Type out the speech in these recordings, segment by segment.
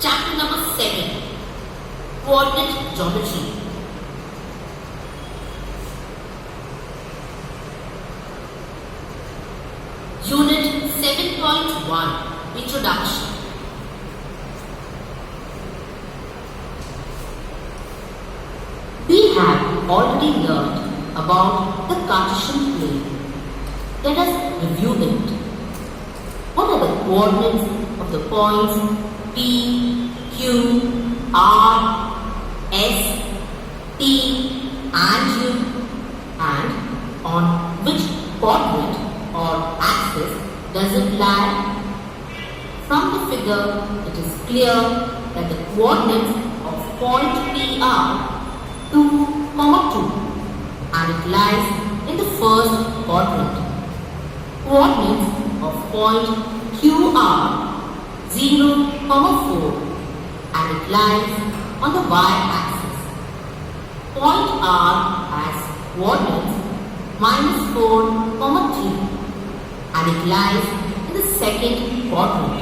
Chapter number 7, Coordinate Geometry. Unit 7.1, Introduction. We have already learned about the Cartesian plane. Let us review it. What are the coordinates of the points P, Q, R, S, T and U, and on which coordinate or axis does it lie? From the figure, it is clear that the coordinates of point P are 2, 2, and it lies in the first quadrant. Coordinates of point Q are 0, 4, and it lies on the y-axis. Point R has coordinates -4, 3, and it lies in the second quadrant.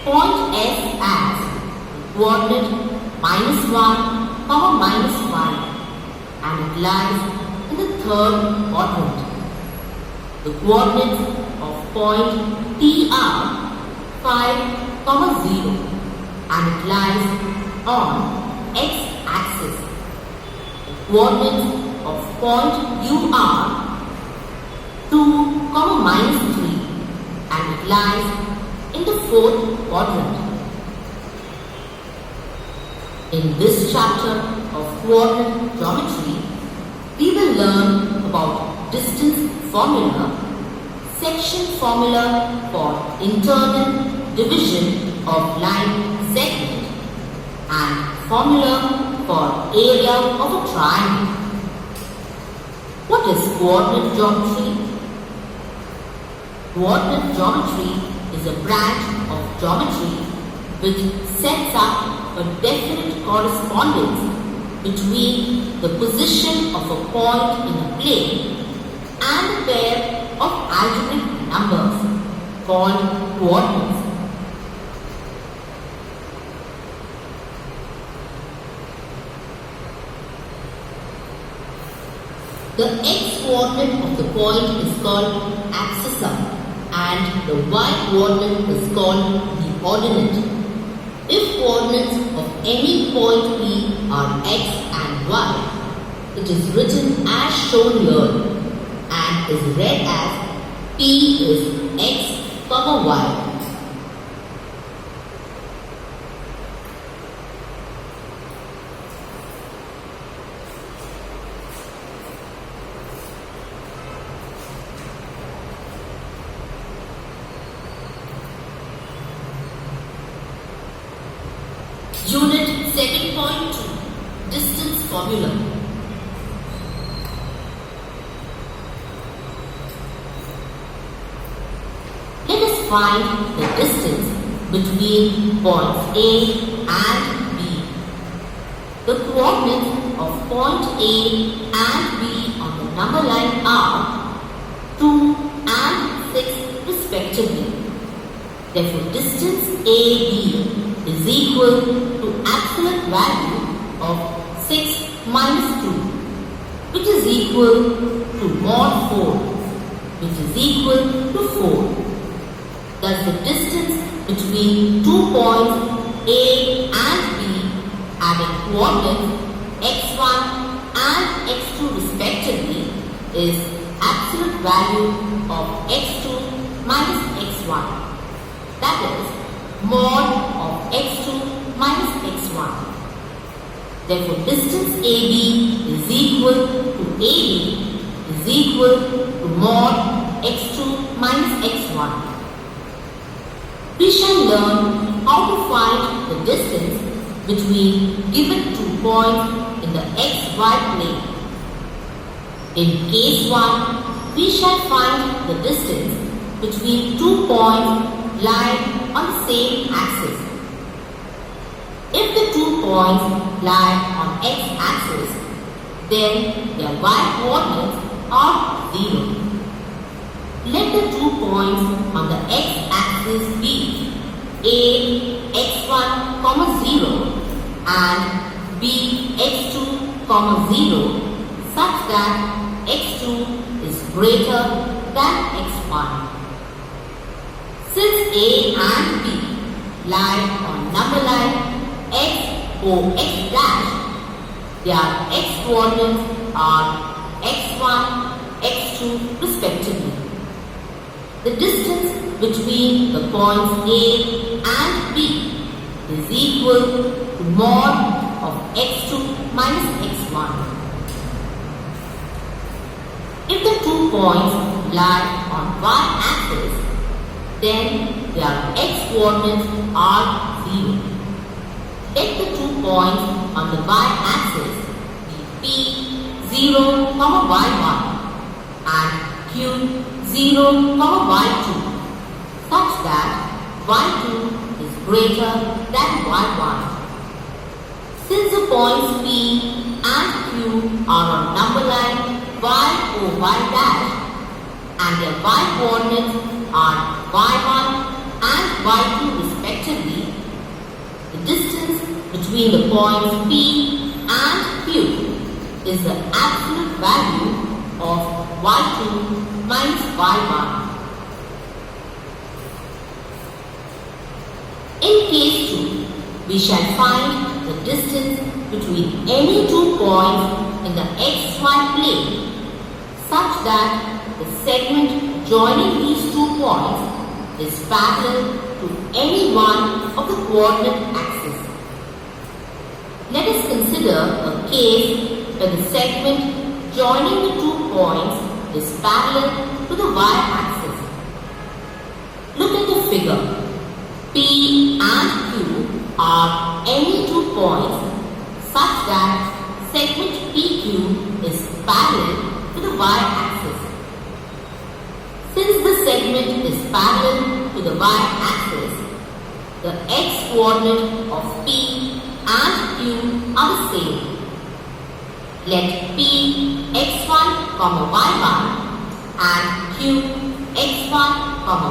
Point S has coordinate -1, -1, and it lies in the third quadrant. The coordinates of point T are 5, 0, and it lies on x-axis. The coordinates of point U are 2, -3, and it lies in the fourth quadrant. In this chapter of coordinate geometry, we will learn about distance formula, section formula for internal division of line segment, and formula for area of a triangle. What is coordinate geometry? Coordinate geometry is a branch of geometry which sets up a definite correspondence between the position of a point in a plane and a pair of algebraic numbers called coordinates. The x-coordinate of the point is called abscissa and the y-coordinate is called the ordinate. If coordinates of any point P are x and y, it is written as shown here and is read as P is x, y. Unit 7.2, Distance Formula. Let us find the distance between points A and B. The coordinates of point A and B on the number line are 2 and 6 respectively. Therefore, distance AB is equal to absolute value of 6 minus 2, which is equal to mod 4, which is equal to 4. Thus, the distance between 2 points A and B having coordinates x1 and x2 respectively is absolute value of x2 minus x1. That is mod of x2 minus x1. Therefore, distance AB is equal to AB is equal to mod x2 minus x1. We shall learn how to find the distance between given 2 points in the xy plane. In case 1, we shall find the distance between 2 points lying on the same axis. If the 2 points lie on x-axis, then their y-coordinates are 0. Let the 2 points on the x-axis be A, x1 comma 0 and bx2, comma 0 such that x2 is greater than x1. Since A and B lie on number line x or x dash, their x coordinates are x1, x2 respectively. The distance between the points A and B is equal to mod of x2 minus x1. If the 2 points lie on y-axis, then their x coordinates are 0. Let the 2 points on the y-axis be P0, y1 and Q0, y2 such that y2 is greater than y1. Since the points P and Q are on number line y or y dash and their y coordinates are y1 and y2 respectively, the distance between the points P and Q is the absolute value of y2 minus y1. In case 2, we shall find the distance between any 2 points in the xy plane such that the segment joining these 2 points is parallel to any one of the coordinate axes. Let us consider a case where the segment joining the 2 points is parallel to the y-axis. Look at the figure. P and Q are any 2 points such that segment PQ is parallel to the y-axis. Since the segment is parallel to the y-axis, the x-coordinate of P and Q are the same. Let P x1, y1 and Q x1,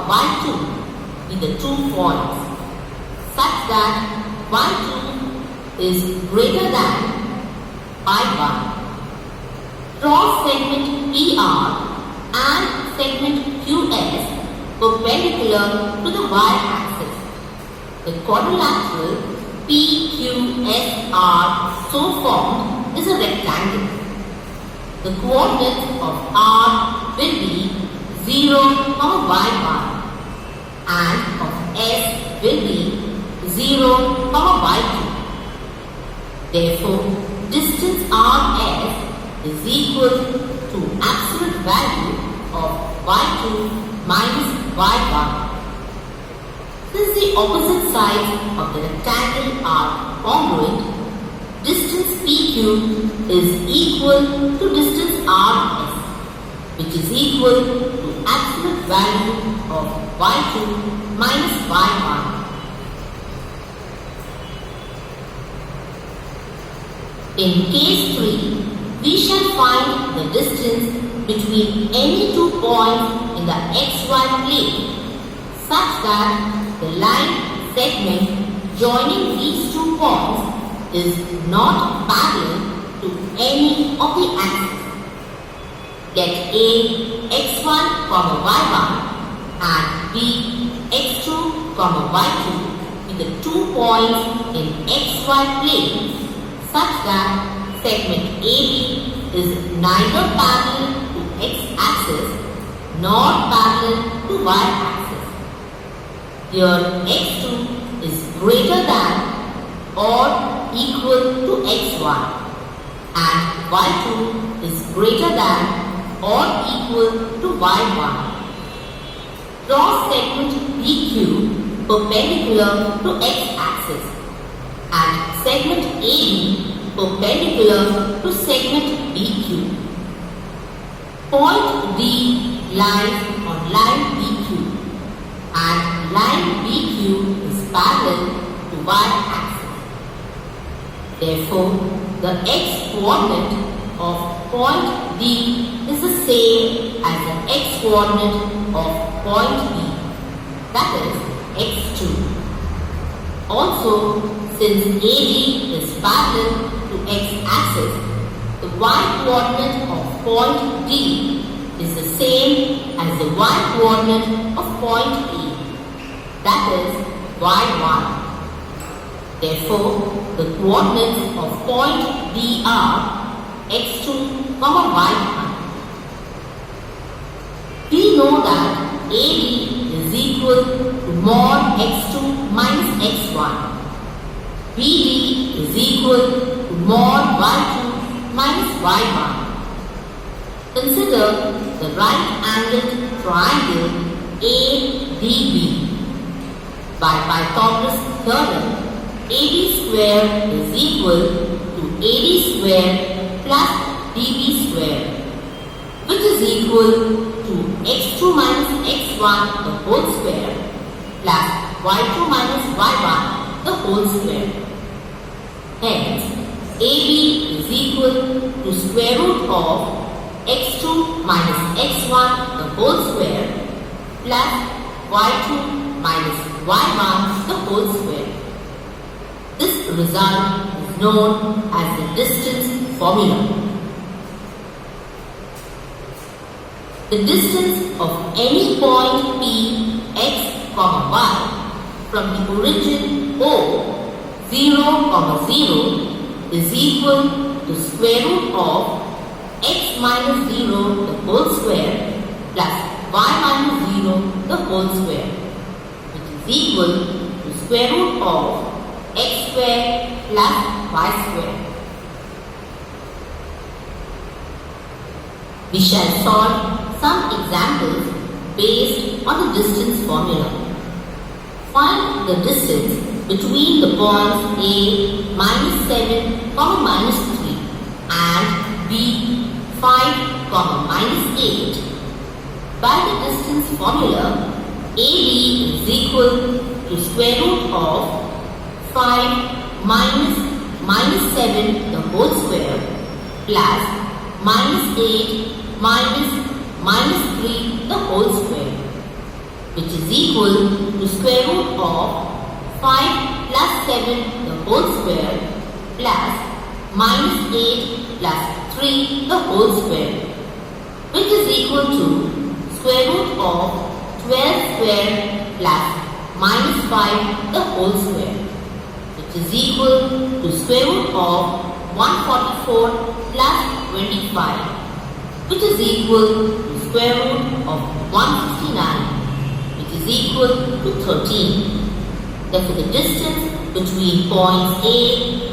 y2 be the 2 points such that y2 is greater than y1. Draw segment PR and segment QS perpendicular to the y-axis. The quadrilateral PQSR so formed is a rectangle. The coordinates of R will be 0, y1 and of S will be 0, y2. Therefore, distance RS is equal to absolute value of y2 minus y1. Since the opposite sides of the rectangle are congruent, distance PQ is equal to distance RS, which is equal to absolute value of y2 minus y1. In case 3, we shall find the distance between any 2 points in the xy plane such that the line segment joining these 2 points is not parallel to any of the axes. Let A x1, y1 and B x2, y2 be the 2 points in xy plane such that segment AB is neither parallel to x-axis nor parallel to y-axis. Here x2 is greater than or equal to x1 and y2 is greater than or equal to y1. Draw segment PQ perpendicular to x-axis and segment AB perpendicular to segment BQ. Point D lies on line PQ and line BQ is parallel to y-axis. Therefore, the x-coordinate of point D is the same as the x-coordinate of point B, that is x2. Also, since AD is parallel to x-axis, the y-coordinate of point D is the same as the y-coordinate of point A, that is y1. Therefore, the coordinates of point D are x2, y1. We know that AD is equal to mod x2 minus x1. BD is equal to mod y2 minus y1. Consider the right-angled triangle ADB. By Pythagoras theorem, AD square is equal to AD square plus DB square, which is equal to x2 minus x1 the whole square plus y2 minus y1 the whole square. Hence, AB is equal to square root of x2 minus x1 the whole square plus y2 minus y1 the whole square. This result is known as the distance formula. The distance of any point P, x, y from the origin O, 0, 0 is equal to square root of x minus 0 the whole square plus y minus 0 the whole square, which is equal to square root of x square plus y square. We shall solve some examples based on the distance formula. Find the distance between the points A minus 7, minus 3 and B 5, minus 8. By the distance formula, AD is equal to square root of 5 minus 7 the whole square plus minus 8 minus 3 the whole square, which is equal to square root of 5 plus 7 the whole square plus minus 8 plus 3 the whole square, which is equal to square root of 12 square plus minus 5 the whole square, which is equal to square root of 144 plus 25, which is equal to square root of 169, which is equal to 13. Therefore, the distance between points A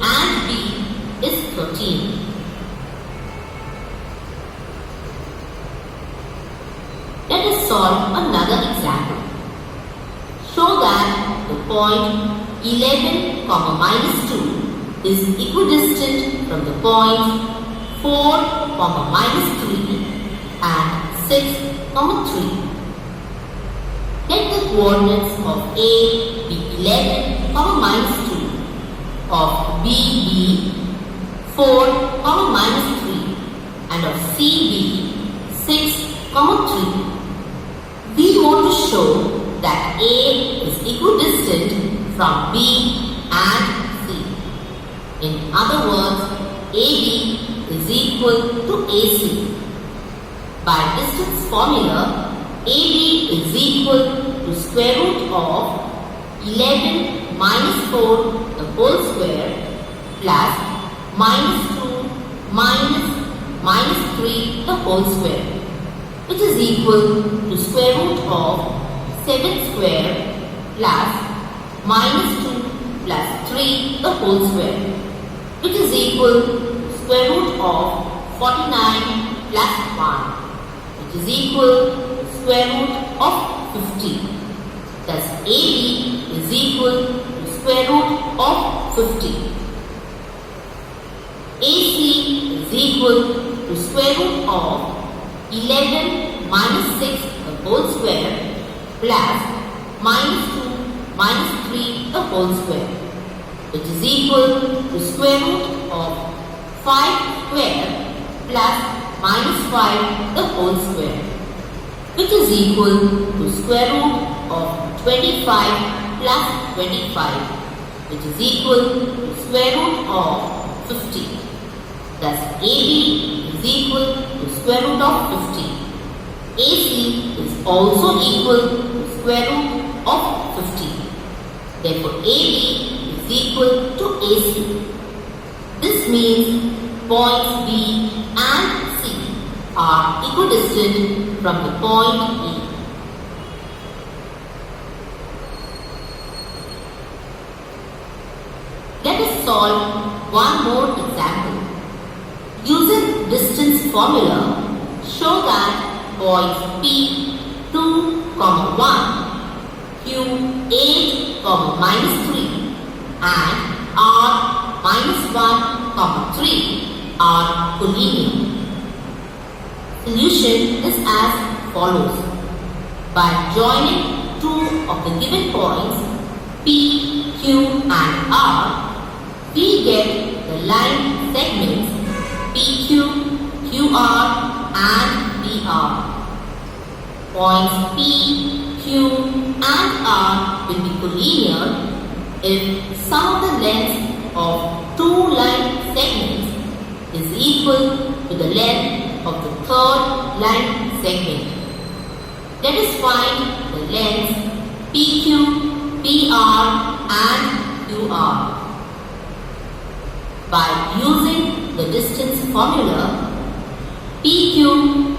and B is 13. Let us solve another example. Show that the point 11, minus 2 is equidistant from the points 4, minus 3 and 6, 3. Let the coordinates of A be 11, minus 2, of B be 4, minus 3 and of C be 6, 3. We want to show that A is equidistant from B and C. In other words, AB is equal to AC. By distance formula, AB is equal to square root of 11 minus 4 the whole square plus minus 2 minus 3 the whole square, which is equal to square root of 7 square plus minus 2 plus 3 the whole square, which is equal to square root of 49 plus 1, which is equal to square root of 50. Thus, AB is equal to square root of 50. AC is equal to square root of 11 minus 6 the whole square plus minus 2 minus 3 the whole square, which is equal to square root of 5 square plus minus 5 the whole square, which is equal to square root of 25 plus 25, which is equal to square root of 50. Thus AB is equal to square root of 50. AC is also equal to square root of 50. Therefore AB is equal to AC. This means points B and C are equidistant from the point E. Let us solve one more example. Using distance formula, show that points P 2, 1, Q 8, -3 and R -1, 3 are collinear. Solution is as follows. By joining two of the given points P, Q and R, we get the line segments PQ, QR and PR. Points P, Q and R will be collinear if sum of the lengths of two line segments is equal to the length of the third line segment. Let us find the lengths PQ, PR and QR. By using the distance formula, PQ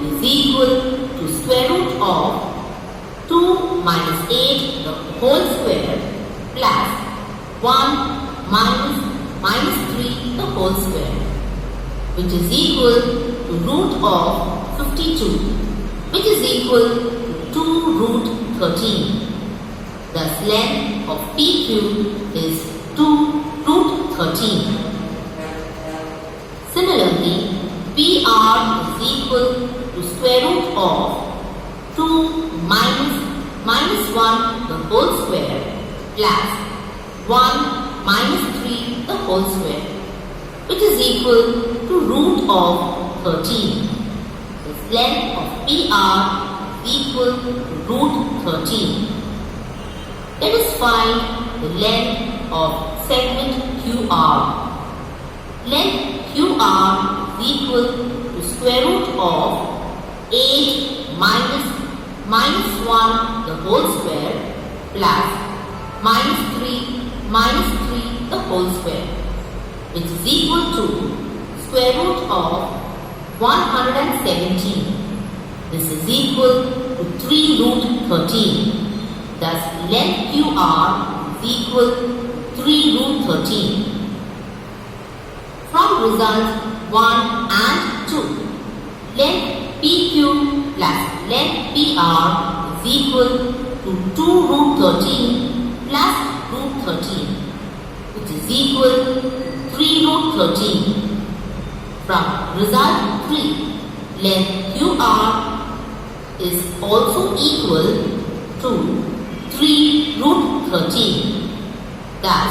is equal to square root of 2 minus 8 the whole square plus 1 minus 3 the whole square, which is equal to root of 52, which is equal to 2 root 13. Thus length of PQ is 2 root 13. Similarly, PR is equal to square root of 2 minus 1 the whole square plus 1 minus 3 the whole square, which is equal to root of 13. This length of PR is equal to root 13. Let us find the length of segment QR. Length QR is equal to square root of 8 minus 1 the whole square plus minus 3 the whole square, which is equal to square root of 117. This is equal to 3 root 13. Thus length QR is equal to 3 root 13. From results 1 and 2, length PQ plus length PR is equal to 2 root 13 plus root 13, which is equal to 3 root 13. From result 3, length QR is also equal to 3 root 13. Thus,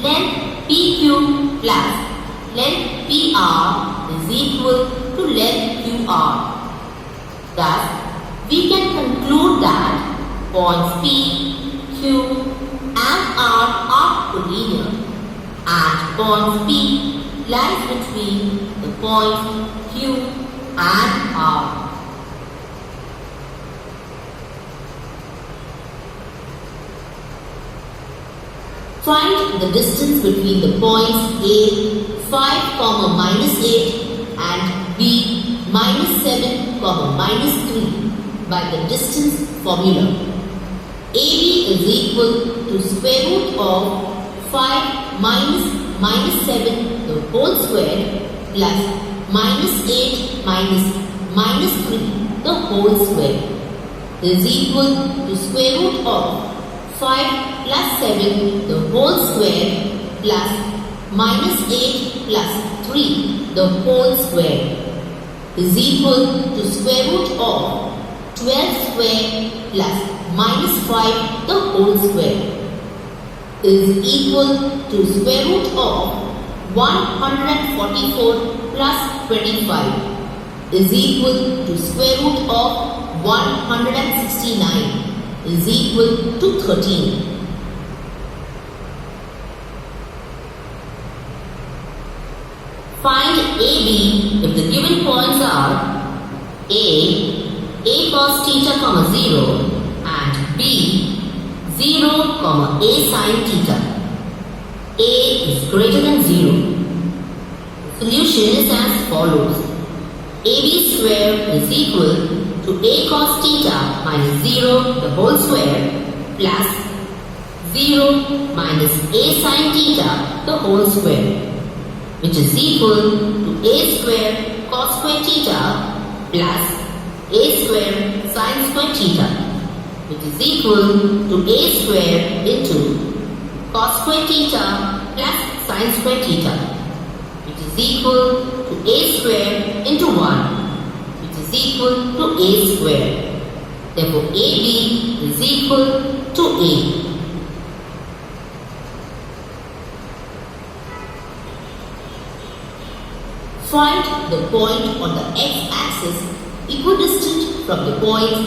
length PQ plus length PR is equal to length QR. Thus, we can conclude that points P, Q and R are collinear and points P lies between the points Q and R. Find the distance between the points A 5, -8 and B -7, -3 by the distance formula. AB is equal to square root of 5 -7 the whole square plus -8 -3 the whole square is equal to square root of 5 plus 7 the whole square plus -8 plus 3 the whole square is equal to square root of 12 square plus -5 the whole square is equal to square root of 144 plus 25 is equal to square root of 169 is equal to 13. AB if the given points are A cos theta comma 0 and B 0 comma A sin theta. A is greater than 0. Solution is as follows. AB square is equal to A cos theta minus 0 the whole square plus 0 minus A sin theta the whole square, which is equal to A square cos square theta plus A square sin square theta, which is equal to A square into cos square theta plus sin square theta, which is equal to A square into 1, which is equal to A square. Therefore, AB is equal to A. Find the point on the x-axis equidistant from the points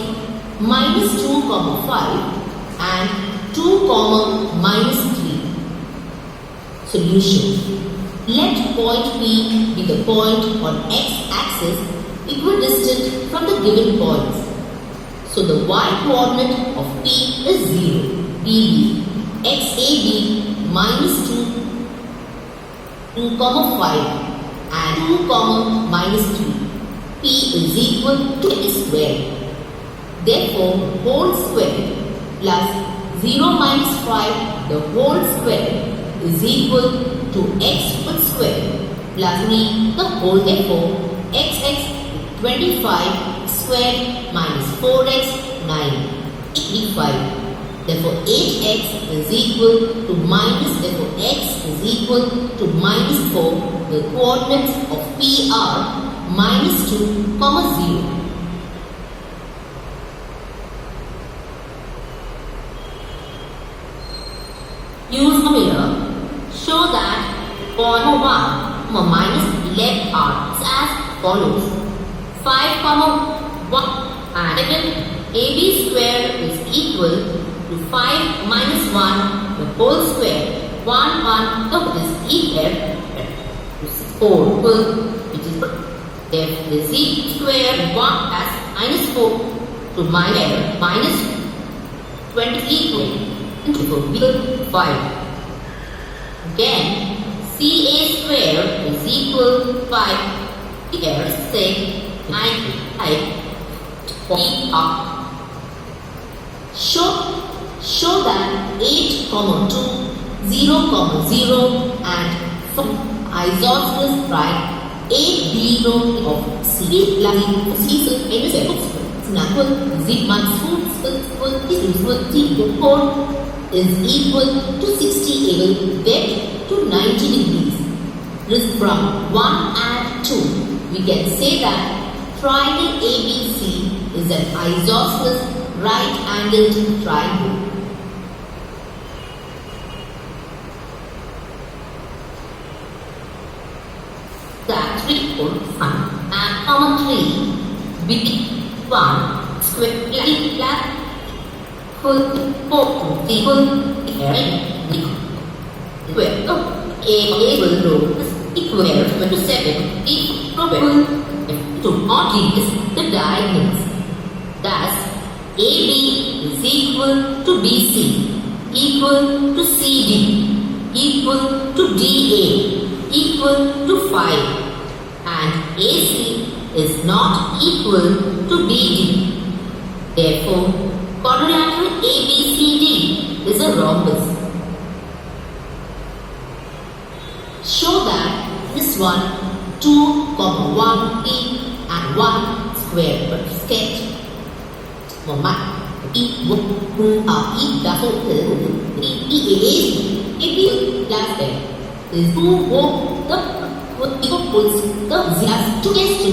minus 2, 5 and 2, minus 3. Solution. Let point P be the point on x-axis equidistant from the given points. So the y-coordinate of P is 0, PB, xAB minus 2, 5 and 2, minus 3. P is equal to A square. Therefore, whole square plus 0 minus 5 the whole square is equal to x whole square plus 3 the whole. Therefore, xx 25 squared minus 4x 9 85. Therefore, 8x is equal to minus, therefore x is equal to minus 4. The coordinates of P are minus 2, 0. Use a mirror. Show that point 1, minus 11 are as follows. 5, 1 and again AB square is equal to 5 minus 1 the whole square 1 so is equal to 4 which is therefore the z square 1 as minus 4 to minus 20 equal to 5. Again CA square is equal to 5 here 6 9 5 4 Show that 8, 2, 0, 0 and from isosceles right AB of C plus C is equal to 60 angle to 90 degrees. This from 1 and 2 we can say that triangle ABC is an isosceles right-angled triangle. That 3 and common 3 between 1 square plus full 4 equal square A will row equal to 7 equal to not is the diagonals. Thus AB is equal to BC, equal to CD, equal to DA, equal to 5, and AC is not equal to BD. Therefore, quadrilateral ABCD is a rhombus. Show that this one 2, 1 P and 1 square, but sketch. Một mặt y một y đã không thể is plus is 2 the zero to get to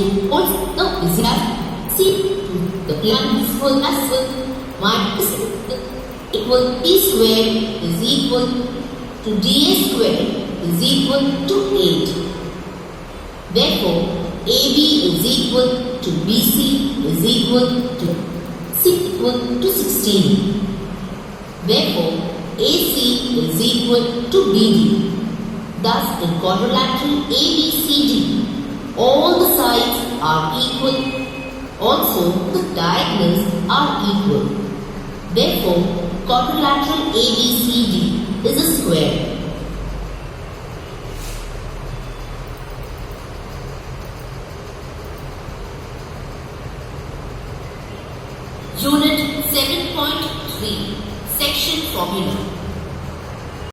the zero see the plan is full as well minus equal T square is equal to DA square is equal to 8. Therefore, AB is equal to BC is equal to equal to 16. Therefore, AC is equal to BD. Thus, in quadrilateral ABCD, All the sides are equal. Also, the diagonals are equal. Therefore, quadrilateral ABCD is a square. Unit 7.3 Section Formula.